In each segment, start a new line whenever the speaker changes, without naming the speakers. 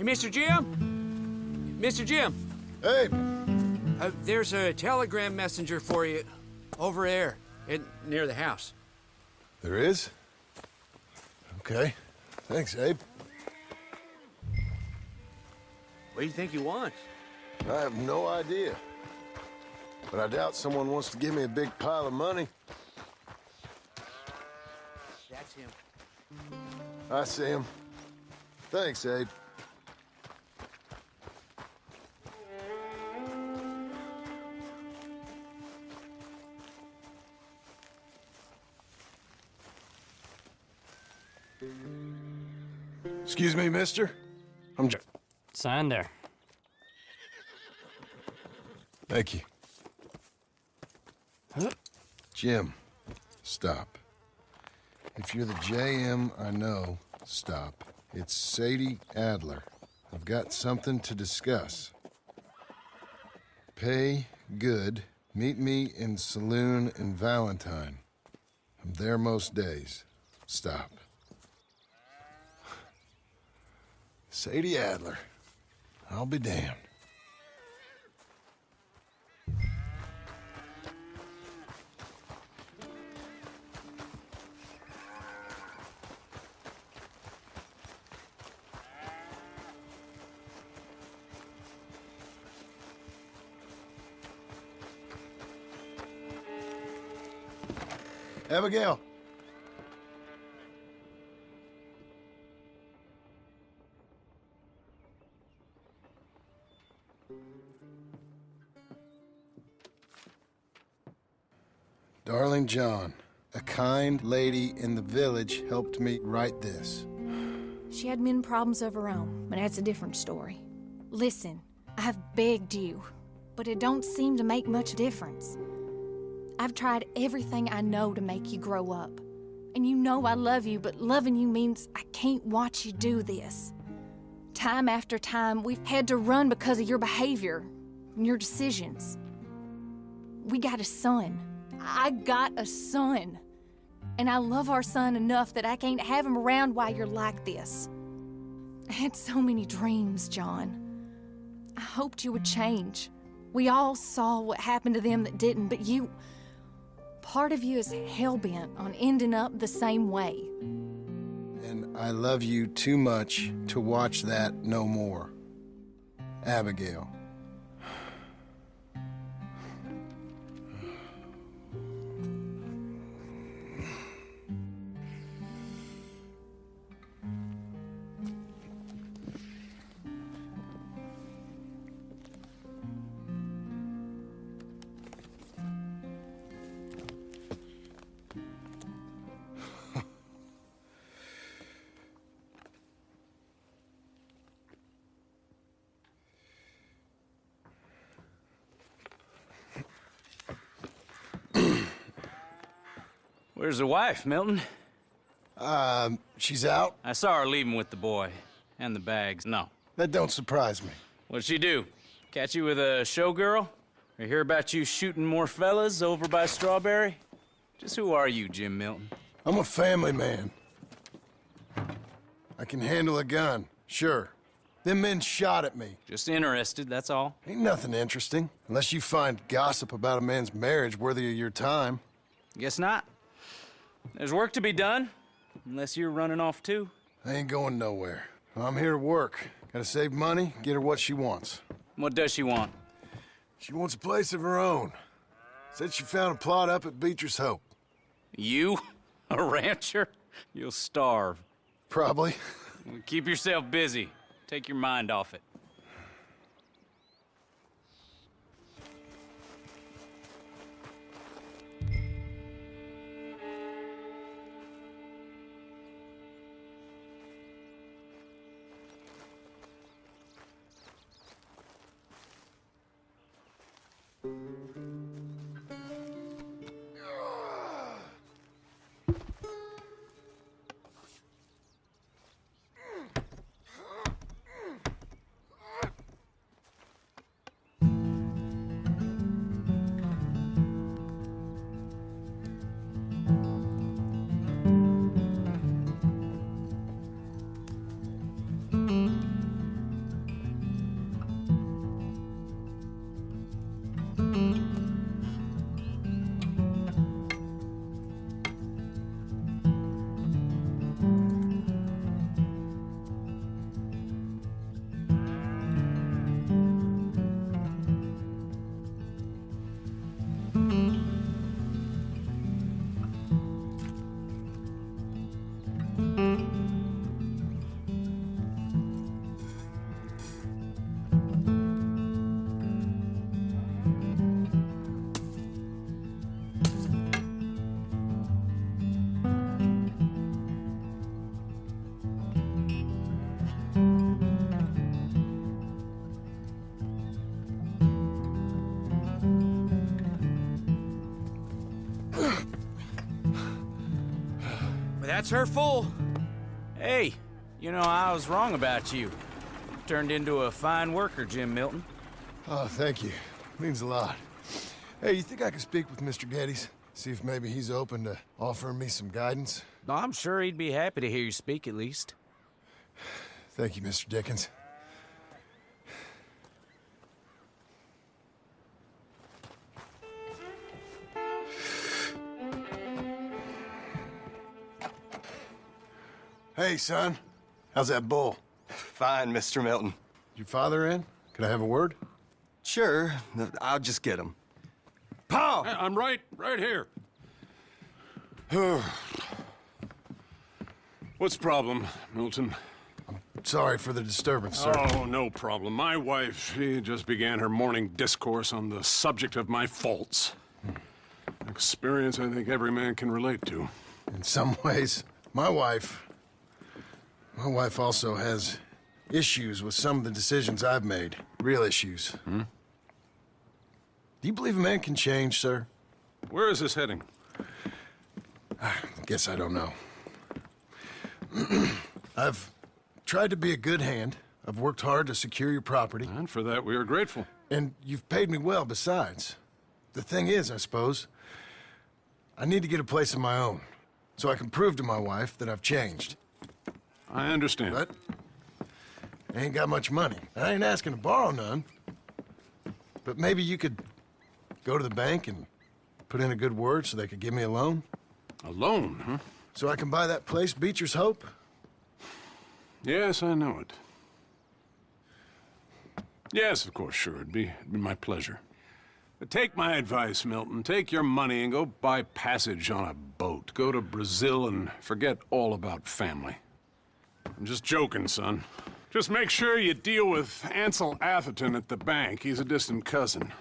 Hey, Mr. Jim? Mr. Jim,
Hey,
there's a telegram messenger for you over there near the house.
there is? Okay. Thanks, Abe.
What do you think he wants?
I have no idea. But I doubt someone wants to give me a big pile of money.
That's him.
I see him. Thanks, Abe. Excuse me, mister? I'm just...
Sign there.
Thank you. Jim, stop. If you're the JM I know, stop. It's Sadie Adler. I've got something to discuss. Pay good. Meet me in Saloon in Valentine. I'm there most days. Stop. Sadie Adler. I'll be damned. Abigail. Darling John, a kind lady in the village helped me write this.
She had men problems of her own, but that's a different story. Listen, I've begged you, but it don't seem to make much difference. I've tried everything I know to make you grow up. And you know I love you, but loving you means I can't watch you do this. Time after time, we've had to run because of your behavior and your decisions. We got a son. I got a son. And I love our son enough that I can't have him around while you're like this. I had so many dreams, John. I hoped you would change. We all saw what happened to them that didn't, but you... Part of you is hell-bent on ending up the same way.
And I love you too much to watch that no more. Abigail.
Where's the wife, Milton?
She's out?
I saw her leaving with the boy. And the bags. No.
That don't surprise me.
What'd she do? Catch you with a showgirl? Or hear about you shooting more fellas over by Strawberry? Just who are you, Jim Milton?
I'm a family man. I can handle a gun, sure. Them men shot at me.
Just interested, that's all.
Ain't nothing interesting, unless you find gossip about a man's marriage worthy of your time.
Guess not. There's work to be done, unless you're running off too.
I ain't going nowhere. I'm here to work. Gotta save money, get her what she wants.
What does she want?
She wants a place of her own. Said she found a plot up at Beecher's Hope.
You? A rancher? You'll starve.
Probably.
Keep yourself busy. Take your mind off it.
That's her full.
Hey, you know, I was wrong about you. Turned into a fine worker, Jim Milton.
Oh, thank you. Means a lot. Hey, you think I could speak with Mr. Geddes? See if maybe he's open to offering me some guidance?
I'm sure he'd be happy to hear you speak, at least.
Thank you, Mr. Dickens. Hey, son. How's that bull?
Fine, Mr. Milton.
Your father in? Could I have a word?
Sure, I'll just get him. Pa!
I'm right here. What's the problem, Milton?
Sorry for the disturbance, sir.
Oh, no problem. My wife, she just began her morning discourse on the subject of my faults. Experience I think every man can relate to.
In some ways, my wife also has issues with some of the decisions I've made. Real issues. Do you believe a man can change, sir?
Where is this heading?
Guess I don't know. I've tried to be a good hand. I've worked hard to secure your property.
And for that, we are grateful.
And you've paid me well besides. The thing is, I suppose, I need to get a place of my own, so I can prove to my wife that I've changed.
I understand.
But I ain't got much money. I ain't asking to borrow none. But maybe you could go to the bank and put in a good word so they could give me a loan?
A loan, huh?
So I can buy that place, Beecher's Hope?
Yes, I know it. Yes, of course, sure. It'd be my pleasure. But take my advice, Milton. Take your money and go buy passage on a boat. Go to Brazil and forget all about family. I'm just joking, son. Just make sure you deal with Ansel Atherton at the bank. He's a distant cousin.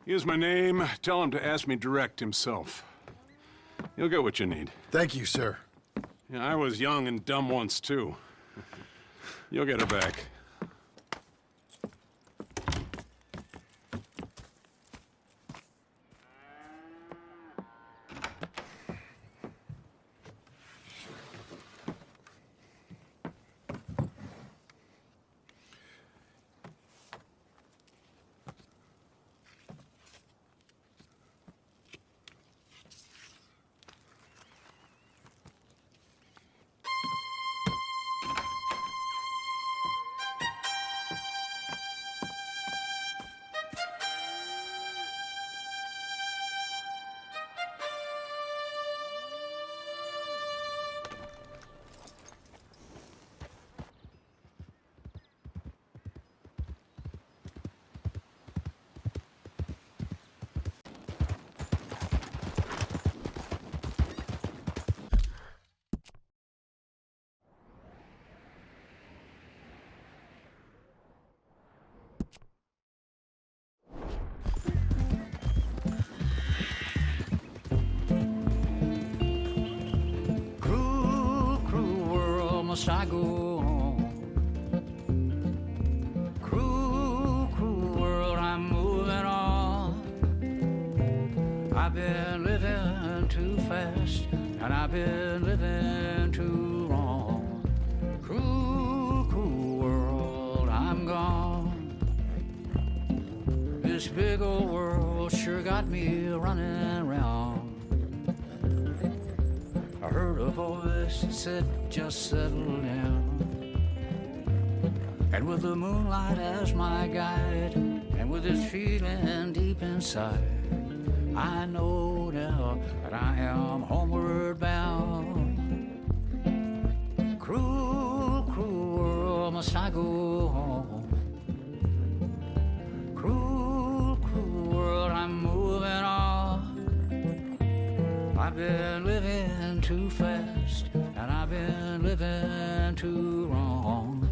Use my name. Tell him to ask me direct himself. You'll get what you need.
Thank you, sir.
Yeah, I was young and dumb once, too. You'll get her back.
Must I go on? Cruel, cruel world, I'm moving on. I've been living too fast, and I've been living too wrong. Cruel, cruel world, I'm gone. This big old world sure got me running round. I heard a voice that said, just settle down. And with the moonlight as my guide, and with this feeling deep inside, I know now that I am homeward bound. Cruel, cruel world, must I go home? Cruel, cruel world, I'm moving on. I've been living too fast, and I've been living too wrong.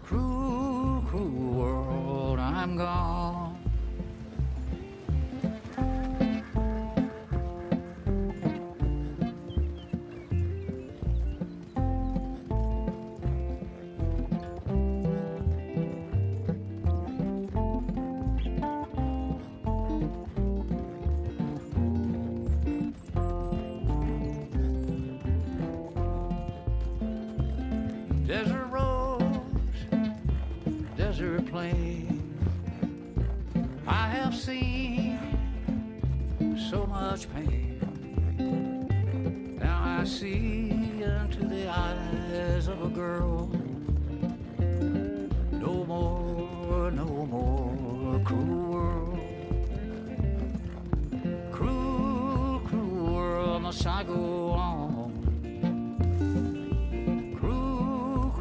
Cruel, cruel world, I'm gone. desert plain. I have seen so much pain. Now I see into the eyes of a girl. No more cruel world. Cruel world, must I go on? Cruel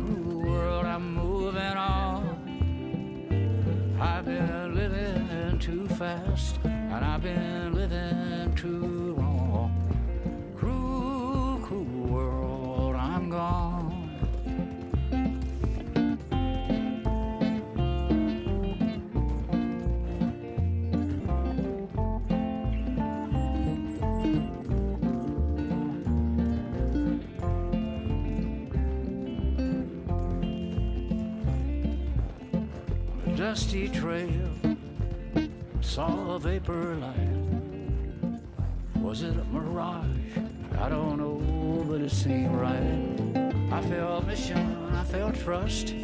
world, I'm moving on. I've been living too fast, and I've been living too long. Cruel world, I'm gone. Dusty trail, saw a vapor light. Was it a mirage? I don't know, but it seemed right. I felt mission, I felt trust.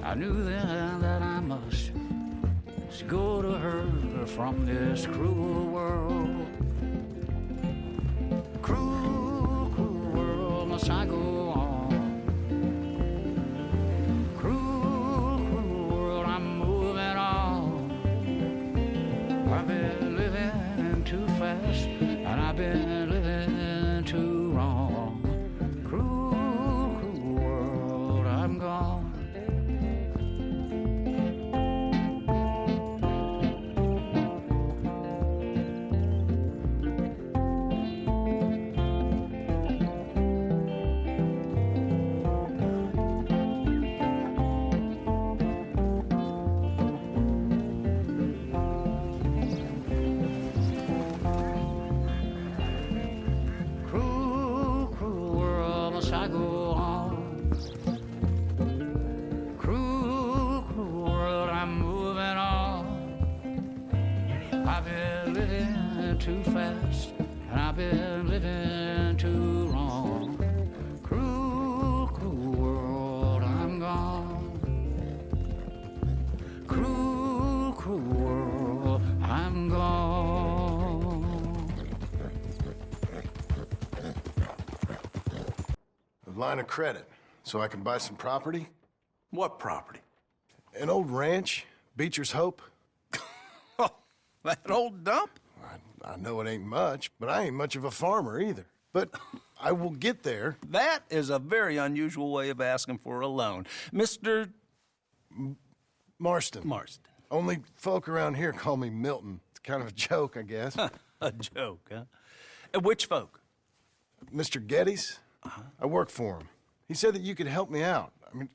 I knew then that I must go to her from this cruel world. Cruel, cruel world, must I go on? I've been living too fast, and I've been living too wrong. Cruel, cruel world, I'm gone. I go on. Cruel, cruel world, I'm moving on. I've been living too fast, and I've been living too wrong. Cruel, cruel world, I'm gone. Cruel, cruel world, I'm gone.
Line of credit, so I can buy some property?
What property?
An old ranch, Beecher's Hope.
That old dump?
I know it ain't much, but I ain't much of a farmer either. But I will get there.
That is a very unusual way of asking for a loan. Mr.
Marston.
Marston.
Only folk around here call me Milton. It's kind of a joke, I guess.
A joke, huh? Which folk?
Mr. Geddes? I work for him. He said that you could help me out. I mean,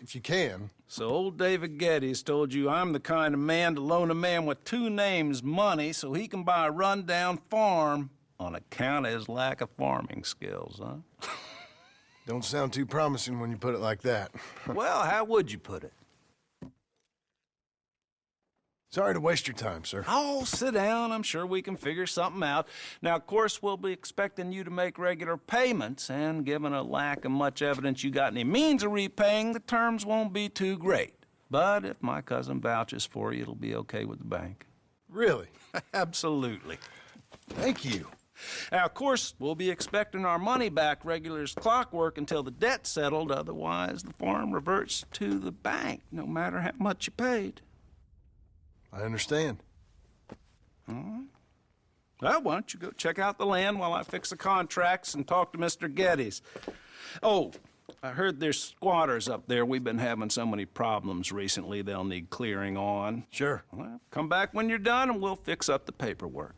if you can.
So old David Geddes told you I'm the kind of man to loan a man with two names money so he can buy a rundown farm on account of his lack of farming skills, huh?
Don't sound too promising when you put it like that.
Well, how would you put it?
Sorry to waste your time, sir.
Oh, sit down. I'm sure we can figure something out. Now, of course, we'll be expecting you to make regular payments, and given a lack of much evidence you got any means of repaying, the terms won't be too great. But if my cousin vouches for you, it'll be okay with the bank.
Really?
Absolutely.
Thank you.
Now, of course, we'll be expecting our money back regular as clockwork until the debt's settled. Otherwise, the farm reverts to the bank, no matter how much you paid.
I understand.
All right. Well, why don't you go check out the land while I fix the contracts and talk to Mr. Geddes. Oh, I heard there's squatters up there. We've been having so many problems recently, they'll need clearing on.
Sure.
Well, come back when you're done and we'll fix up the paperwork.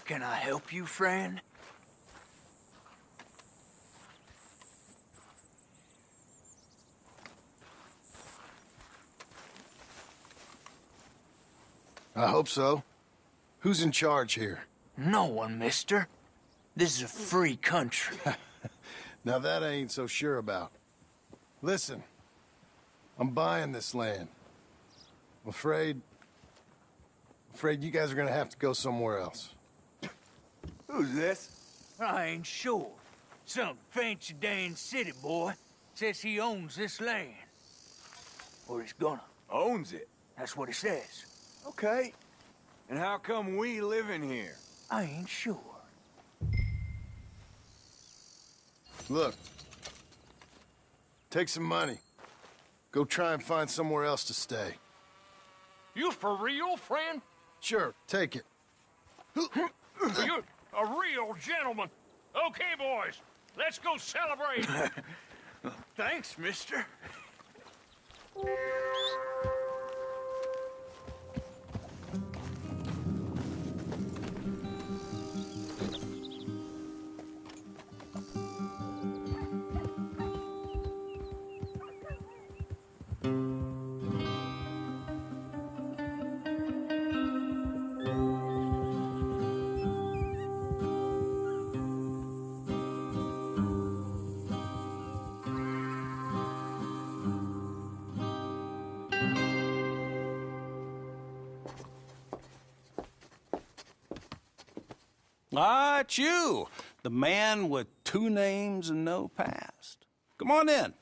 Can I help you, friend?
I hope so. Who's in charge here?
No one, mister. This is a free country.
Now that I ain't so sure about. Listen, I'm buying this land. Afraid you guys are gonna have to go somewhere else.
Who's this? I ain't sure. Some fancy Dan city boy says he owns this land. Or he's gonna.
Owns it?
That's what he says.
Okay. And how come we live in here?
I ain't sure.
Look. Take some money. Go try and find somewhere else to stay.
You for real, friend?
Sure, take it.
You're a real gentleman. Okay, boys, let's go celebrate.
Thanks, mister.
Ah, it's you, the man with 2 names and no past. Come on in.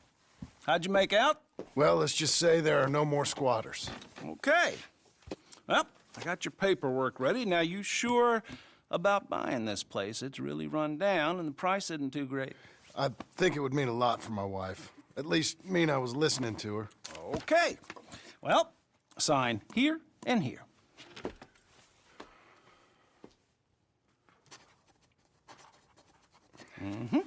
How'd you make out?
Well, let's just say there are no more squatters.
Okay. Well, I got your paperwork ready. Now, you sure about buying this place? It's really run down, and the price isn't too great.
I think it would mean a lot for my wife. At least mean I was listening to her.
Okay. Well, sign here and here. Mm-hmm.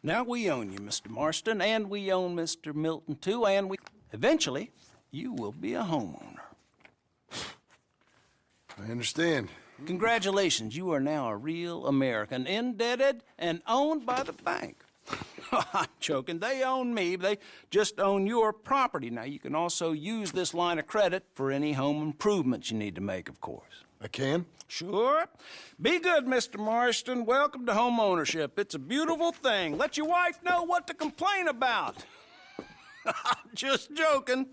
Now we own you, Mr. Marston, and we own Mr. Milton, too, and eventually, you will be a homeowner.
I understand.
Congratulations, you are now a real American, indebted and owned by the bank. I'm joking, they own me, they just own your property. Now, you can also use this line of credit for any home improvements you need to make, of course.
I can?
Sure. Be good, Mr. Marston. Welcome to home ownership. It's a beautiful thing. Let your wife know what to complain about. Just joking.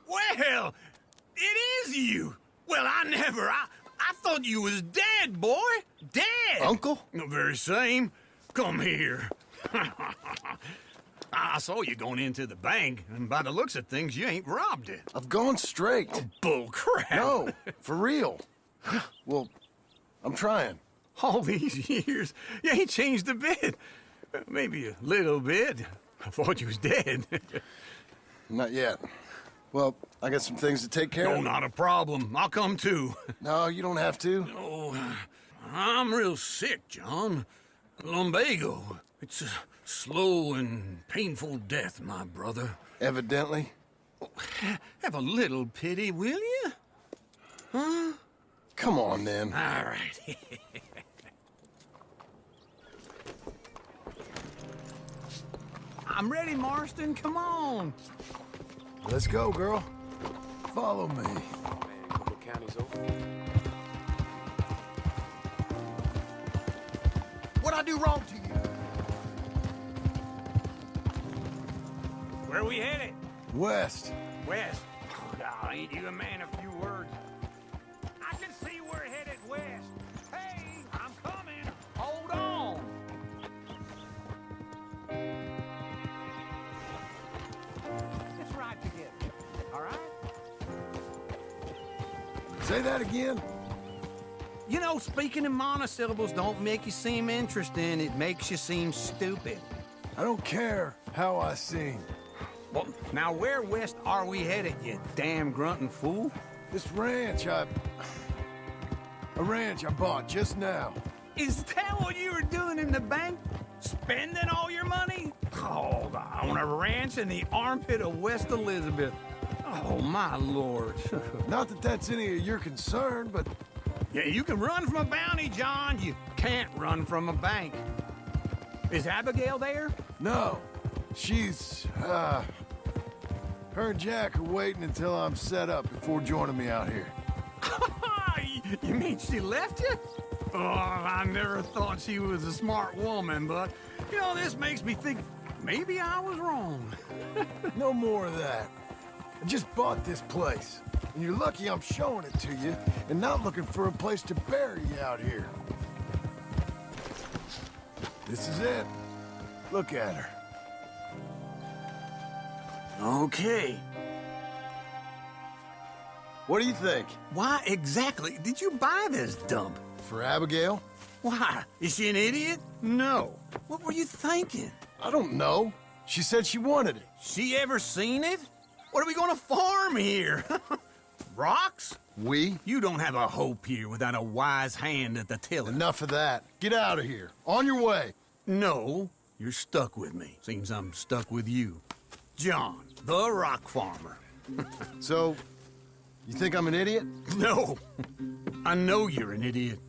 Well, it is you. Well, I thought you was dead, boy. Dead.
Uncle?
The very same. Come here. I saw you going into the bank, and by the looks of things, you ain't robbed it.
I've gone straight.
Bull crap.
No, for real. Well, I'm trying.
All these years, you ain't changed a bit. Maybe a little bit. I thought you was dead.
Not yet. Well, I got some things to take care of.
No, not a problem. I'll come too.
No, you don't have to.
Oh, I'm real sick, John. Lumbago. It's a slow and painful death, my brother.
Evidently.
Have a little pity, will you? Huh?
Come on, then.
All right. I'm ready, Marston. Come on.
Let's go, girl. Follow me.
What'd I do wrong to you? Where we headed?
West.
West. Oh, now, ain't you a man of few words? I can see we're headed west. Hey, I'm coming. Hold on. It's right together. All right?
Say that again.
You know, speaking in monosyllables don't make you seem interesting. It makes you seem stupid.
I don't care how I sing.
Well, now where west are we headed, you damn grunting fool?
This ranch I bought just now.
Is that what you were doing in the bank? Spending all your money? Hold on. on a ranch in the armpit of West Elizabeth. Oh, my lord.
Not that that's any of your concern, but
Yeah, you can run from a bounty, John. You can't run from a bank. Is Abigail there?
no. She's, her and Jack are waiting until I'm set up before joining me out here.
You mean she left you? Oh, I never thought she was a smart woman, but, you know, this makes me think maybe I was wrong.
No more of that. I just bought this place, and you're lucky I'm showing it to you and not looking for a place to bury you out here. This is it. Look at her.
Okay.
What do you think?
Why exactly did you buy this dump?
For Abigail?
Why? Is she an idiot? No. What were you thinking?
I don't know. She said she wanted it.
She ever seen it? What are we gonna farm here? Rocks?
We?
You don't have a hope here without a wise hand at the tiller.
Enough of that. Get out of here. On your way.
No, you're stuck with me. Seems I'm stuck with you. John, the rock farmer.
So, you think I'm an idiot?
No, I know you're an idiot.